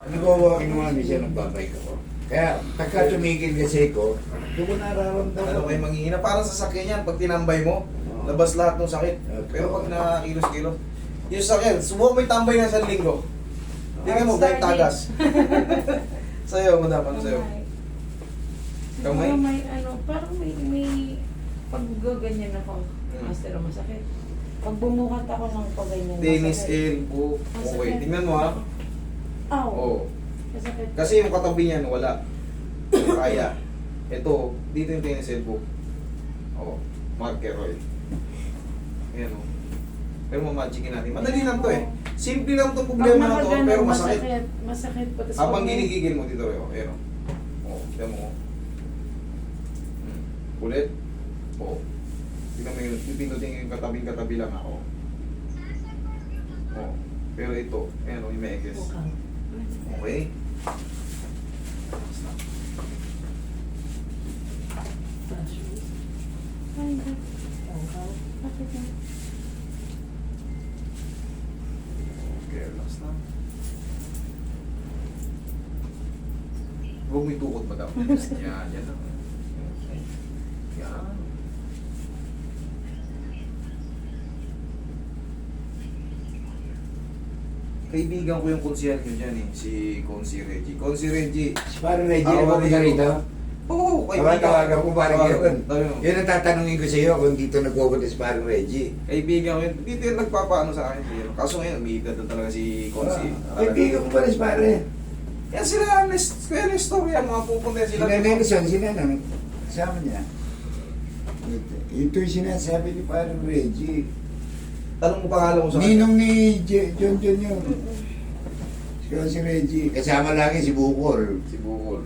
Nag-walking naman siya, nagbabike ako. Kaya, pagka tumigil kasi ko, doon ko nararamdaman. Ano kayo manghihina? Parang sasakyan yan, pag tinambay mo, labas lahat ng sakit. Pero pag nakakilos-kilos, yung sakit, subukan mo yung tambay ng 1 linggo. Tingnan mo, kahit tagas. Sa'yo, madam, ano sa'yo? Kamay? Siguro may ano, parang may pag ganyan ako, master masakit. Pag bumukat ako ng pag ganyan, Tennis masakit. elbow. Okay, Masakit. tingnan mo ha. Aw, Oo. masakit. Kasi yung katabi niyan, wala. Kaya. Ito, dito yung tennis elbow. Oo, marker oil. Ayan o. Pero mamagicin natin. Madali lang to eh. Simple lang to problema na to, pero masakit. Masakit pa. Tas Habang pag may- ginigigil mo dito rin, ayan o. Oo, tignan mo. Ulit. Oo. Tignan mo yun, pipindutin yung katabing-katabi lang ako. Oo. Pero ito, ayan o, yung may ekes. Bukang. Okay? Ay, bakit yan? Okay, relax na. Huwag mo itukot, madam. Yan, yan lang. Yan. Kaibigan ko yung konsihal nyo dyan eh, si Consi Reggie. Consi Reggie. Parang Reggie, ako ka rito. Oo, Tawagan ko parang yun. Tawagan mo. Yun ang tatanungin ko sa iyo kung dito nagpupunta si parang Reggie. Kaibigan ko yun. Dito yung nagpapaano sa akin. Kaso ngayon, umiigad na talaga si Consi. Kaibigan ko pala si pare. Yan sila, kaya Nestor yan, mga pupunta yan sila. Sina Nelson, sina nang kasama niya. Ito yung sinasabi ni parang Reggie. Tanong mo pangalan ko sa kanya. Ninong ni John yun. Si Reggie. Kasama lagi si Bukol. Si Bukol.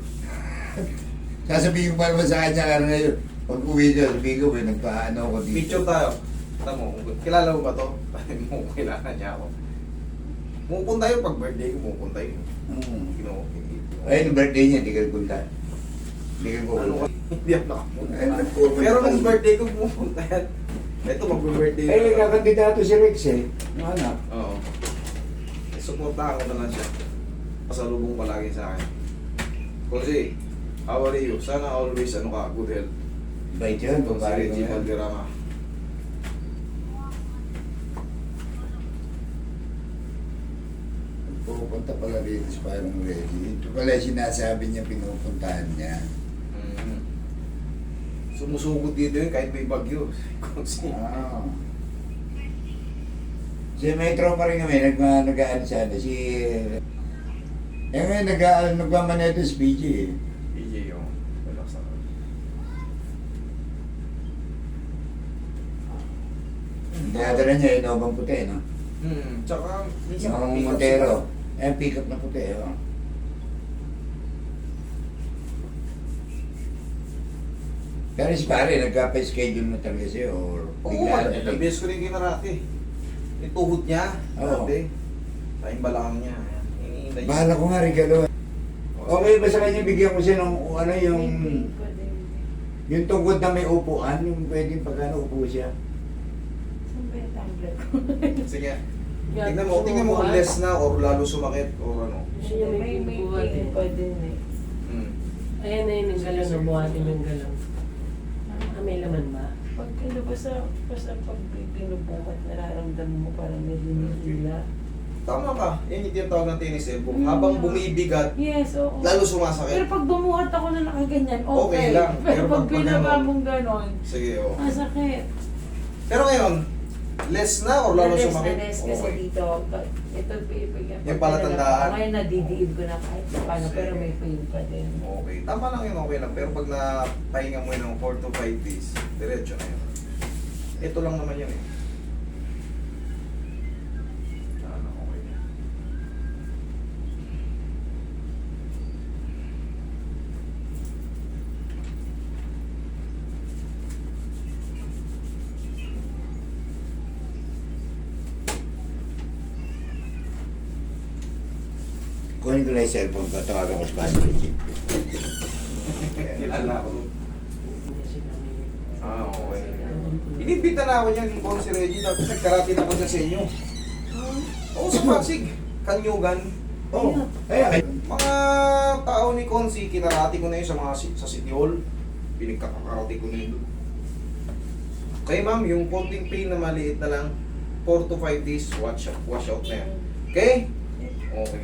Sasabihin ko pa naman sa kanya ano ngayon. Pag uwi ka, sabihin ko, may nagpaano ako dito. Picture tayo. Tama mo, kilala mo ba to? Mo kilala niya ako. Pupunta yun pag birthday ko, pupunta yun. Ay, yung birthday niya, hindi ka punta. Hindi ka Ano pupunta. ka? Hindi ako nakapunta. Ay, nagpupunta. Pero nung birthday ko, pupunta yan. Ito, mag-birthday Ay, nagkakandidato si Rex eh. Yung anak. Oo. Suportahan ko na lang siya. Pasalubong palagi sa akin. Kasi, how are you? Sana always, ano ka, good health. Bait yun, Itong si babae ko Reggie yan. Valderrama. Pupunta pala rito si parang Reggie. Ito pala yung sinasabi niya, pinupuntahan niya. Sumusugod dito yun kahit may bagyo. Kasi, Ah. Si Metro pa rin kami, nag-ano sa ano, si... Eh ngayon, nagmamaneto si PJ eh. PJ yung relax na. Dinadala niya, inobang puti, no? Tsaka, minsan Yung pick up Montero. sila. Eh, pick up na puti, oh. Pero si pare, nagka-schedule na talaga siya, or Oo, biglaan ilang beses ko rin kinarate. Yung tuhod niya, Oo. dati. Tayong balakang niya. Iniinday siya. Bahala ko nga rin galaw. Okay ba sa kanya bigyan ko siya ng ano yung Maybe, pwede. yung tungkod na may upuan, yung pwedeng pagkano upo siya. Saan ba yung tumbler ko? Sige. Yan, Tingnan mo kung sumubuhat. less na or lalo sumakit or ano. Siya yung May pinubuhat eh. pwede na eh. Ayan na yun, yung galaw, nabuhatin yung galaw. Ah, may laman ba? Pag ano, basta pag pinubukat, nararamdaman mo parang may hinihila. Tama ka. Yan yung tinatawag ng tennis elbow. Habang bumibigat, Yes, oo. lalo Pero sumasakit. pag bumuhat ako na nakaganyan, okay. Okay lang. Pero pag pag binaba ano- mong ganon, Sige, oh. masakit. Pero ngayon, less na or lalo Less sumakit? na less kasi Okay. dito, ito bibigyan. Yung palatandaan. Ngayon nadidiib ko na kahit paano, Sige. pero may pain pa din. Okay. Tama lang yun, okay lang. Pero pag napahinga mo yun ng 4 to 5 days, diretso na yun. Ito lang naman yun eh. Okay. Kunin ko na yung cellphone ko, tawagan ko si Pastor Reggie. Kilala ko. Hindi siya kami. Okay. Inibita na ako niyan kung si Reggie. Tapos nagkarati na ako dyan sa inyo. Oo, sa Pasig. Kanyugan. Oo. Ay. Mga tao ni Consi, kinarati ko na yun sa mga sa City Hall. Pinagkakakarati ko na yun doon. Okay ma'am, yung konting pain na maliit na lang, 4 to 5 days, wash out na yan. Okay? Okay.